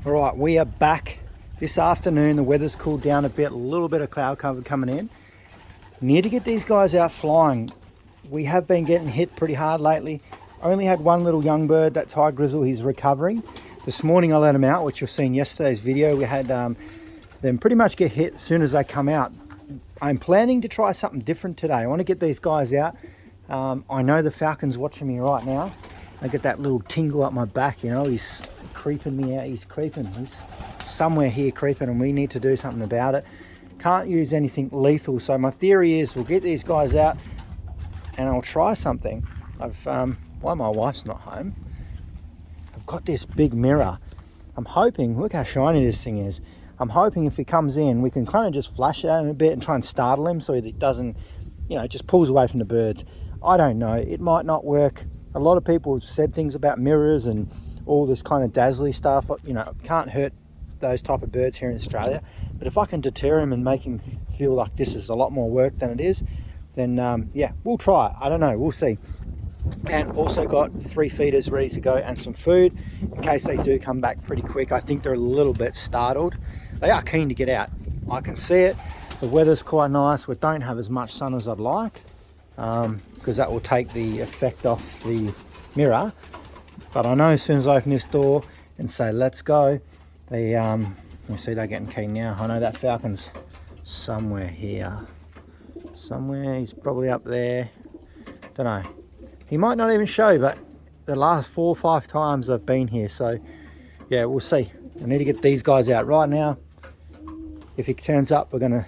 All right, we are back this afternoon. The weather's cooled down a bit, a little bit of cloud cover coming in. Need to get these guys out flying. We have been getting hit pretty hard lately. Only had one little young bird, that Thai grizzle, he's recovering. This morning I let him out, which you'll see in yesterday's video. We had them pretty much get hit as soon as they come out. I'm planning to try something different today. I want to get these guys out. I know the falcon's watching me right now. I get that little tingle up my back, you know, he's creeping me out. He's creeping. He's somewhere here creeping, and we need to do something about it. Can't use anything lethal. So my theory is we'll get these guys out and I'll try something. While my wife's not home, I've got this big mirror. I'm hoping, look how shiny this thing is. I'm hoping if he comes in, we can kind of just flash it at him a bit and try and startle him so it doesn't, you know, just pulls away from the birds. I don't know. It might not work. A lot of people have said things about mirrors and all this kind of dazzly stuff. You know, can't hurt those type of birds here in Australia. But if I can deter him and make him feel like this is a lot more work than it is, then yeah, we'll try it. I don't know. We'll see. And also got 3 feeders ready to go and some food in case they do come back pretty quick. I think they're a little bit startled. They are keen to get out. I can see it. The weather's quite nice. We don't have as much sun as I'd like because that will take the effect off the mirror. But I know as soon as I open this door and say let's go, they you see they're getting keen now. I know that falcon's somewhere here. Somewhere, he's probably up there. Don't know. He might not even show, but the last 4 or 5 times I've been here, so yeah, we'll see. I need to get these guys out right now. If he turns up, we're gonna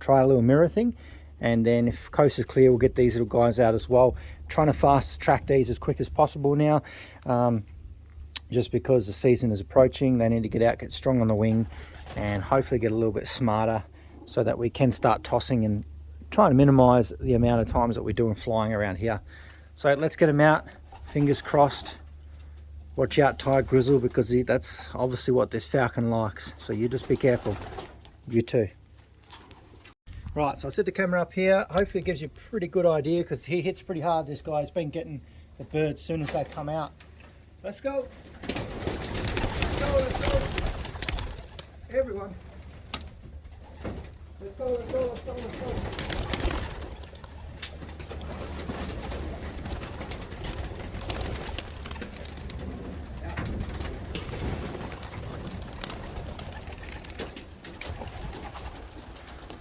try a little mirror thing, and then if coast is clear, we'll get these little guys out as well. Trying to fast track these as quick as possible now, just because the season is approaching. They need to get out, get strong on the wing, and hopefully get a little bit smarter so that we can start tossing and trying to minimize the amount of times that we're doing flying around here. So let's get them out, fingers crossed. Watch out, Thai grizzle, because that's obviously what this falcon likes. So you just be careful, you too. Right, so I set the camera up here. Hopefully it gives you a pretty good idea because he hits pretty hard, this guy. He's been getting the birds as soon as they come out. Let's go. Let's go, let's go. Everyone. Let's go, let's go, let's go, let's go.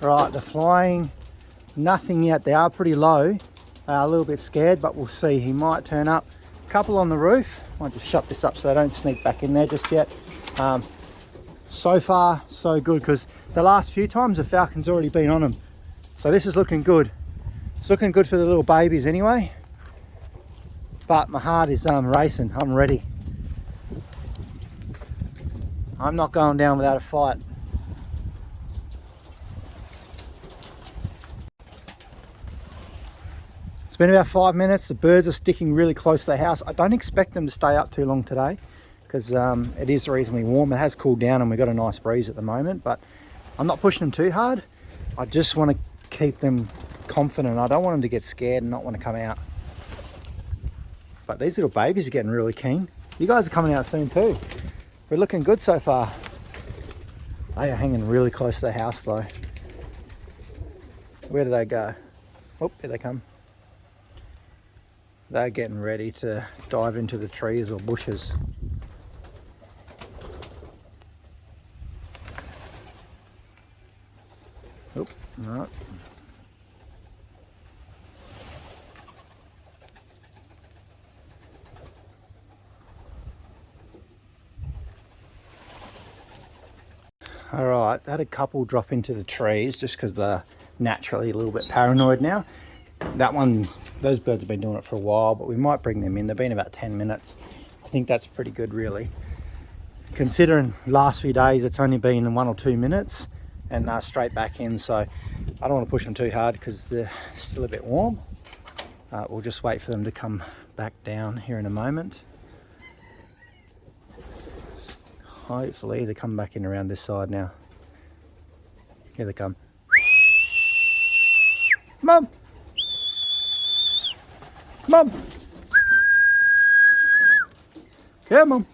Right, the flying, nothing yet. They are pretty low. A little bit scared, but we'll see. He might turn up. A couple on the roof. Might just shut this up so they don't sneak back in there just yet. So far, so good, because the last few times the falcon's already been on them. So this is looking good. It's looking good for the little babies anyway. But my heart is racing. I'm ready. I'm not going down without a fight. It's been about 5 minutes. The birds are sticking really close to the house. I don't expect them to stay up too long today because it is reasonably warm. It has cooled down and we've got a nice breeze at the moment, but I'm not pushing them too hard. I just want to keep them confident. I don't want them to get scared and not want to come out. But these little babies are getting really keen. You guys are coming out soon too. We're looking good so far. They are hanging really close to the house though. Where do they go? Oh, here they come. They're getting ready to dive into the trees or bushes. Oop, right. All right, had a couple drop into the trees just because they're naturally a little bit paranoid now. That one, those birds have been doing it for a while, but we might bring them in. They've been about 10 minutes. I think that's pretty good, really. Considering last few days, it's only been 1 or 2 minutes and straight back in. So I don't want to push them too hard because they're still a bit warm. We'll just wait for them to come back down here in a moment. Hopefully they come back in around this side now. Here they come. Mum! Mum! Come on.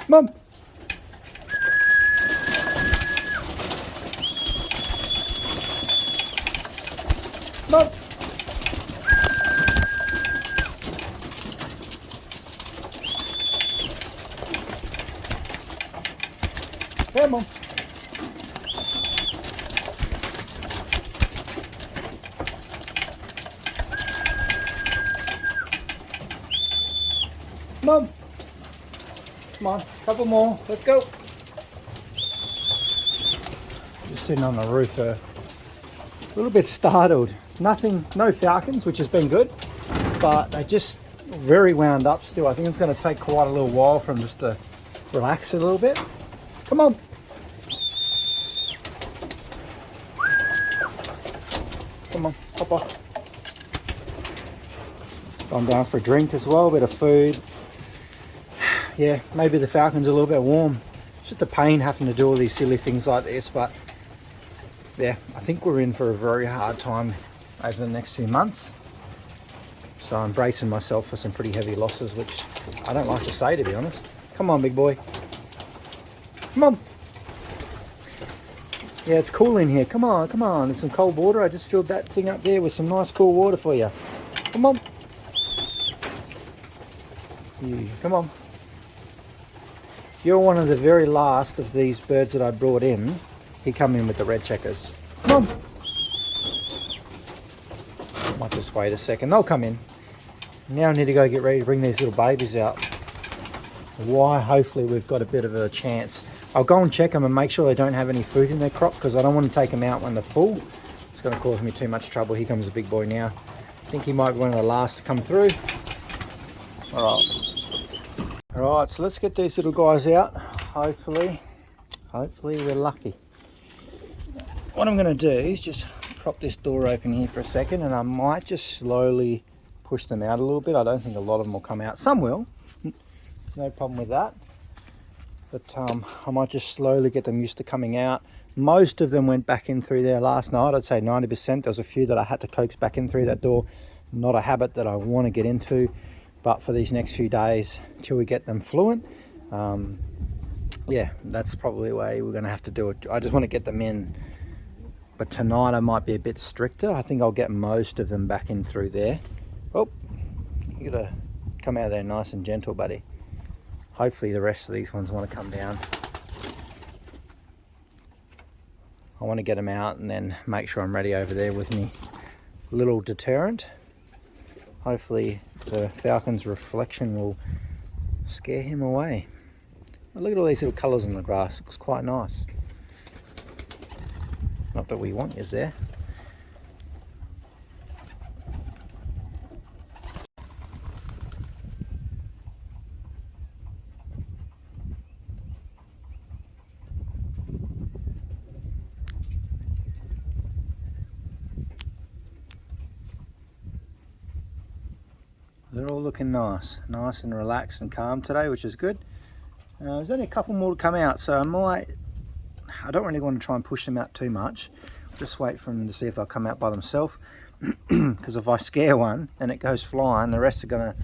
Come on. Come on. Come on. Come on. Come on, couple more. Let's go. Just sitting on the roof, a little bit startled. Nothing, no falcons, which has been good, but they just very wound up still. I think it's going to take quite a little while for them just to relax a little bit. Come on. Come on, hop off. Gone down for a drink as well, a bit of food. Yeah, maybe the falcon's a little bit warm. It's just a pain having to do all these silly things like this, but yeah, I think we're in for a very hard time over the next 2 months. So I'm bracing myself for some pretty heavy losses, which I don't like to say, to be honest. Come on, big boy. Come on. Yeah, it's cool in here. Come on, come on. There's some cold water. I just filled that thing up there with some nice cool water for you. Come on. Come on. You're one of the very last of these birds that I brought in. He come in with the red checkers. Come on. Might just wait a second. They'll come in. Now I need to go get ready to bring these little babies out. Why? Hopefully we've got a bit of a chance. I'll go and check them and make sure they don't have any fruit in their crop, because I don't want to take them out when they're full. It's going to cause me too much trouble. Here comes the big boy now. I think he might be one of the last to come through. All right. Alright, so let's get these little guys out. Hopefully we're lucky. What I'm going to do is just prop this door open here for a second, and I might just slowly push them out a little bit. I don't think a lot of them will come out. Some will. No problem with that. But I might just slowly get them used to coming out. Most of them went back in through there last night. I'd say 90%. There was a few that I had to coax back in through that door. Not a habit that I want to get into. But for these next few days, till we get them fluent, yeah, that's probably the way we're going to have to do it. I just want to get them in. But tonight I might be a bit stricter. I think I'll get most of them back in through there. Oh, you got to come out of there nice and gentle, buddy. Hopefully the rest of these ones want to come down. I want to get them out and then make sure I'm ready over there with me. Little deterrent. Hopefully the falcon's reflection will scare him away. Look at all these little colours on the grass. Looks quite nice. Not that we want is there. They're all looking nice and relaxed and calm today, which is good. There's only a couple more to come out, so I don't really want to try and push them out too much. Just wait for them to see if they'll come out by themselves. Because if I scare one and it goes flying, the rest are going to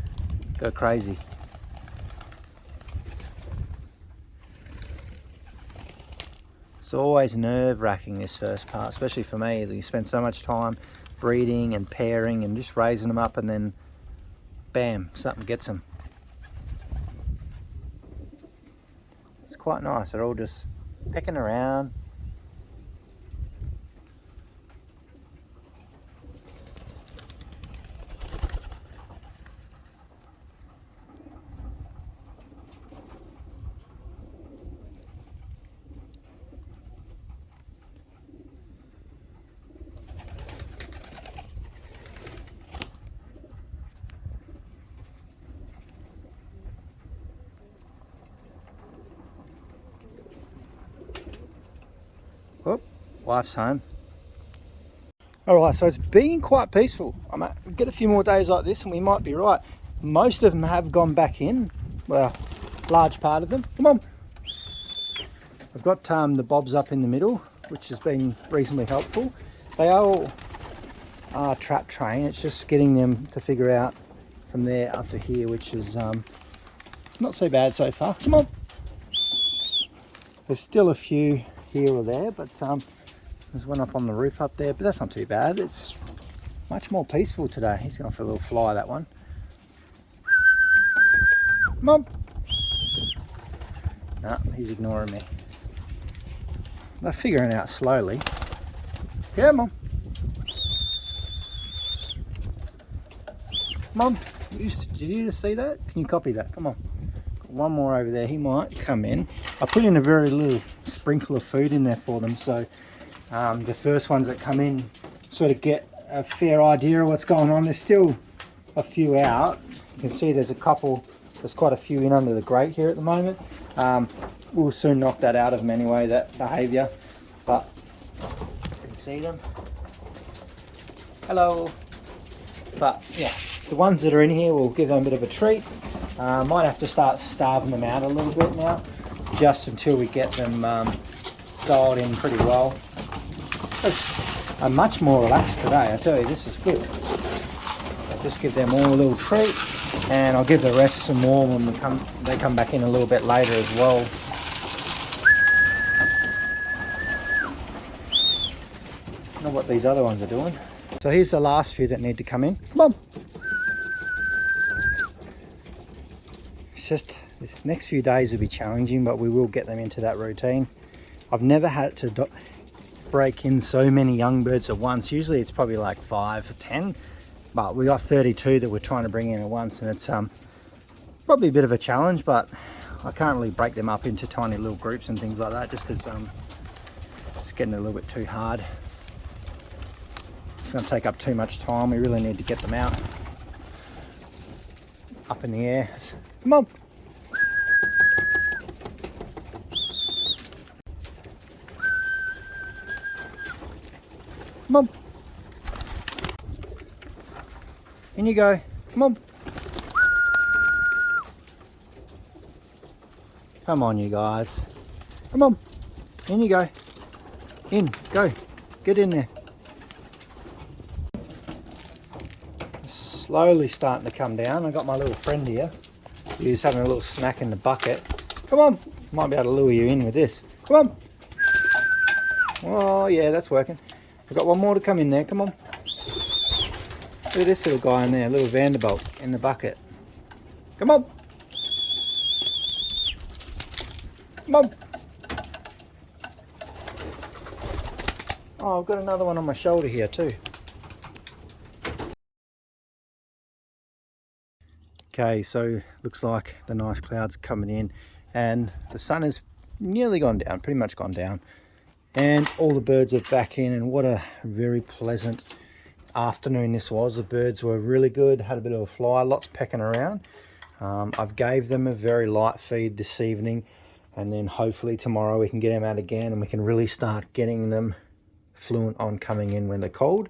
go crazy. It's always nerve-wracking, this first part, especially for me. You spend so much time breeding and pairing and just raising them up, and then bam, something gets them. It's quite nice. They're all just pecking around. Oh, wife's home. Alright, so it's been quite peaceful. I might get a few more days like this and we might be right. Most of them have gone back in. Well, large part of them. Come on. I've got the bobs up in the middle, which has been reasonably helpful. They all are trap train. It's just getting them to figure out from there up to here, which is not so bad so far. Come on. There's still a few here or there, but there's one up on the roof up there, but that's not too bad. It's much more peaceful today. He's going for a little fly, that one. Mom. No, he's ignoring me. They're figuring out slowly. Yeah, Mom. Mom, did you just see that? Can you copy that? Come on. Got one more over there. He might come in. I put in a very little sprinkle of food in there for them, so the first ones that come in sort of get a fair idea of what's going on. There's still a few out. You can see there's a couple. There's quite a few in under the grate here at the moment. We'll soon knock that out of them anyway, that behaviour. But you can see them. Hello. But yeah, the ones that are in here, we'll give them a bit of a treat. Might have to start starving them out a little bit now, just until we get them dialed in pretty well. I'm much more relaxed today, I tell you, this is good. I'll just give them all a little treat. And I'll give the rest some more when they come back in a little bit later as well. I don't know what these other ones are doing. So here's the last few that need to come in. Come on. It's just, the next few days will be challenging, but we will get them into that routine. I've never had to break in so many young birds at once. Usually it's probably like 5 or 10. But we got 32 that we're trying to bring in at once, and it's probably a bit of a challenge, but I can't really break them up into tiny little groups and things like that, just because it's getting a little bit too hard. It's going to take up too much time. We really need to get them out up in the air. Come on. Come on. In you go. Come on. Come on, you guys. Come on. In you go. In. Go. Get in there. Slowly starting to come down. I got my little friend here. He's having a little snack in the bucket. Come on. Might be able to lure you in with this. Come on. Oh, yeah, that's working. I've got one more to come in there. Come on. Look at this little guy in there, little Vanderbilt in the bucket. Come on. Come on. Oh, I've got another one on my shoulder here too. Okay, so looks like the nice clouds coming in and the sun has nearly gone down, pretty much gone down. And all the birds are back in, and what a very pleasant afternoon this was. The birds were really good, had a bit of a fly, lots pecking around. I've gave them a very light feed this evening, and then hopefully tomorrow we can get them out again and we can really start getting them fluent on coming in when they're cold.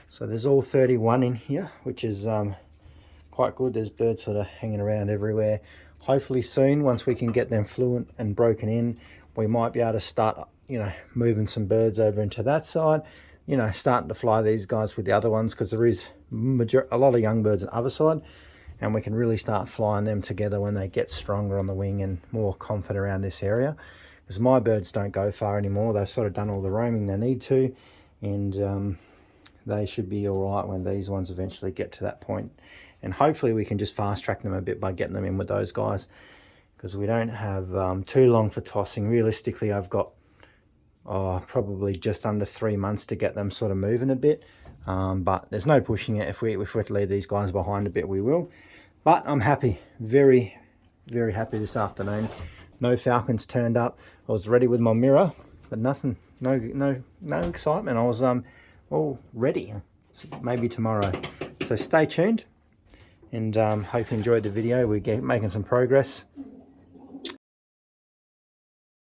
So there's all 31 in here, which is quite good. There's birds sort of hanging around everywhere. Hopefully soon, once we can get them fluent and broken in, we might be able to start, you know, moving some birds over into that side. You know, starting to fly these guys with the other ones, because there is a lot of young birds on the other side, and we can really start flying them together when they get stronger on the wing and more confident around this area. Because my birds don't go far anymore. They've sort of done all the roaming they need to, and they should be all right when these ones eventually get to that point. And hopefully we can just fast track them a bit by getting them in with those guys, because we don't have too long for tossing. Realistically, I've got probably just under 3 months to get them sort of moving a bit, but there's no pushing it. If we have to leave these guys behind a bit, we will. But I'm happy, very happy this afternoon. No falcons turned up. I was ready with my mirror, but nothing, no excitement. I was all ready. So maybe tomorrow. So stay tuned, and hope you enjoyed the video. We're making some progress.